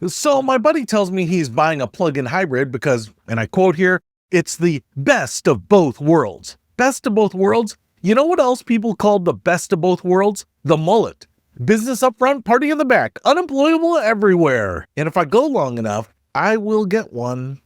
So my buddy tells me he's buying a plug-in hybrid because, and I quote here, it's the best of both worlds. Best of both worlds? You know what else people call the best of both worlds? The mullet. Business up front, party in the back, unemployable everywhere. And if I go long enough, I will get one.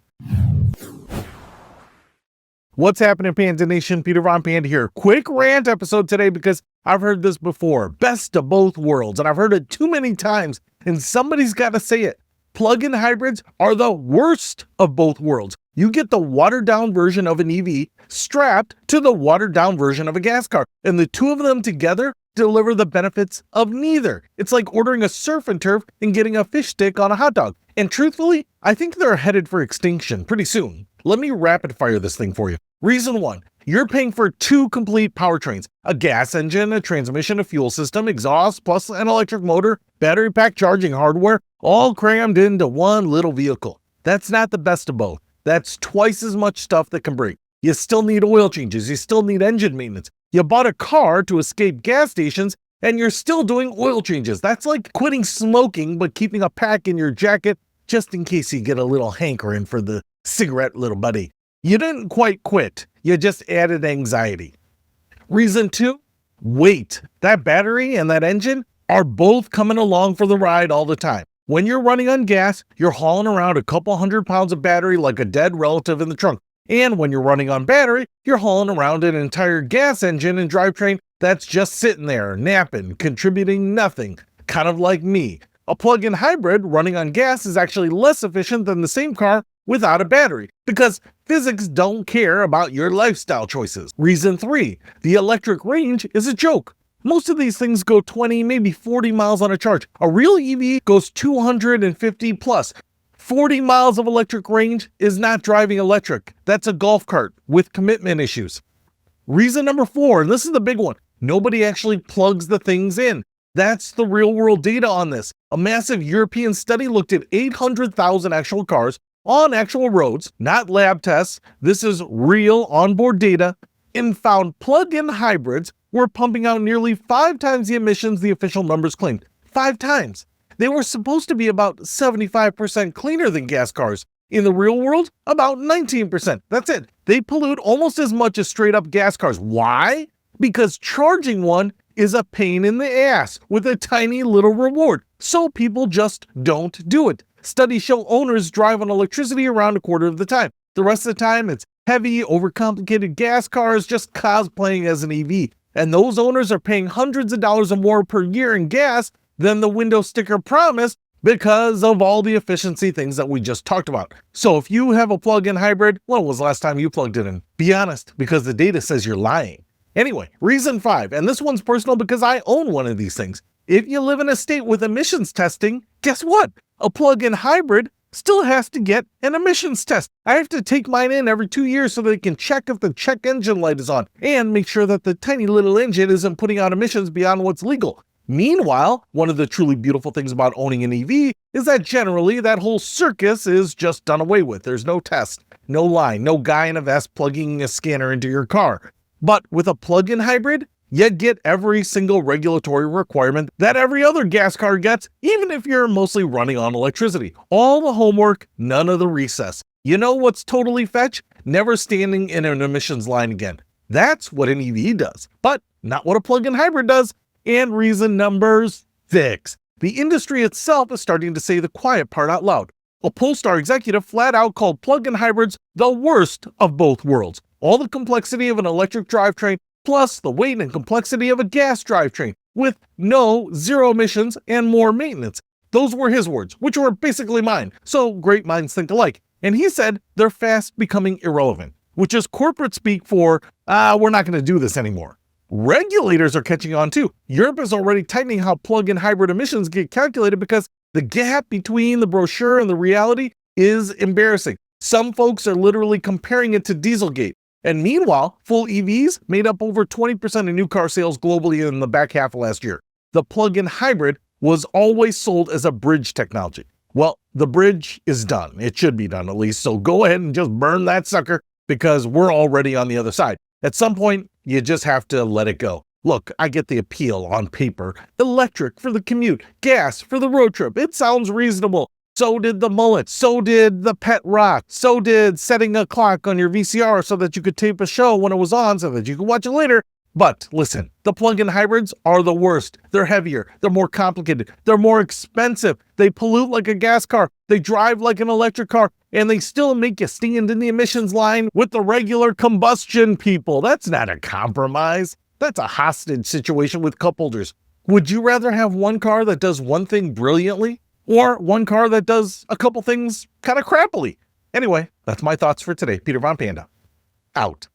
What's happening, Panda Nation? Peter Von Panda here. Quick rant episode today because I've heard this before. Best of both worlds. And I've heard it too many times, and somebody's got to say it. Plug-in hybrids are the worst of both worlds. You get the watered-down version of an EV strapped to the watered-down version of a gas car, and the two of them together deliver the benefits of neither. It's like ordering a surf and turf and getting a fish stick on a hot dog. And truthfully, I think they're headed for extinction pretty soon. Let me rapid fire this thing for you. Reason one, you're paying for two complete powertrains, a gas engine, a transmission, a fuel system, exhaust, plus an electric motor, battery pack charging hardware, all crammed into one little vehicle. That's not the best of both. That's twice as much stuff that can break. You still need oil changes. You still need engine maintenance. You bought a car to escape gas stations, and you're still doing oil changes. That's like quitting smoking, but keeping a pack in your jacket just in case you get a little hankering for the cigarette, little buddy. You didn't quite quit. You just added anxiety. Reason two, weight. That battery and that engine are both coming along for the ride all the time. When you're running on gas, you're hauling around a couple 100 pounds of battery like a dead relative in the trunk. And when you're running on battery, you're hauling around an entire gas engine and drivetrain that's just sitting there, napping, contributing nothing, kind of like me. A plug-in hybrid running on gas is actually less efficient than the same car without a battery, because physics don't care about your lifestyle choices. Reason three, the electric range is a joke. Most of these things go 20, maybe 40 miles on a charge. A real EV goes 250 plus. 40 miles of electric range is not driving electric. That's a golf cart with commitment issues. Reason number four, and this is the big one, nobody actually plugs the things in. That's the real world data on this. A massive European study looked at 800,000 actual cars on actual roads, not lab tests. This is real onboard data, and found plug-in hybrids were pumping out nearly 5 times the emissions the official numbers claimed. 5 times. They were supposed to be about 75% cleaner than gas cars. In the real world, about 19%. That's it. They pollute almost as much as straight up gas cars. Why? Because charging one is a pain in the ass with a tiny little reward. So people just don't do it. Studies show owners drive on electricity around a quarter of the time. The rest of the time, it's heavy, overcomplicated gas cars just cosplaying as an EV. And those owners are paying hundreds of dollars or more per year in gas than the window sticker promised because of all the efficiency things that we just talked about. So if you have a plug-in hybrid, when was the last time you plugged it in? Be honest, because the data says you're lying. Anyway, reason five, and this one's personal because I own one of these things. If you live in a state with emissions testing, guess what? A plug-in hybrid still has to get an emissions test. I have to take mine in every 2 years so they can check if the check engine light is on and make sure that the tiny little engine isn't putting out emissions beyond what's legal. Meanwhile, one of the truly beautiful things about owning an EV is that generally that whole circus is just done away with. There's no test, no line, no guy in a vest plugging a scanner into your car. But with a plug-in hybrid, you get every single regulatory requirement that every other gas car gets, even if you're mostly running on electricity. All the homework, none of the recess. You know what's totally fetch? Never standing in an emissions line again. That's what an EV does, but not what a plug-in hybrid does. And reason number 6. The industry itself is starting to say the quiet part out loud. A Polestar executive flat out called plug-in hybrids the worst of both worlds. All the complexity of an electric drivetrain, plus the weight and complexity of a gas drivetrain, with zero emissions and more maintenance. Those were his words, which were basically mine. So great minds think alike. And he said they're fast becoming irrelevant, which is corporate speak for, we're not going to do this anymore. Regulators are catching on too. Europe is already tightening how plug-in hybrid emissions get calculated because the gap between the brochure and the reality is embarrassing. Some folks are literally comparing it to Dieselgate. And meanwhile, full EVs made up over 20% of new car sales globally in the back half of last year. The plug-in hybrid was always sold as a bridge technology. Well, the bridge is done. It should be done at least. So go ahead and just burn that sucker because we're already on the other side. At some point, you just have to let it go. Look, I get the appeal on paper. Electric for the commute, gas for the road trip. It sounds reasonable. So did the mullet. So did the pet rock. So did setting a clock on your VCR so that you could tape a show when it was on so that you could watch it later. But listen, the plug-in hybrids are the worst. They're heavier. They're more complicated. They're more expensive. They pollute like a gas car. They drive like an electric car. And they still make you stand in the emissions line with the regular combustion people. That's not a compromise. That's a hostage situation with cup holders. Would you rather have one car that does one thing brilliantly or one car that does a couple things kind of crappily? Anyway, that's my thoughts for today. Peter Von Panda, out.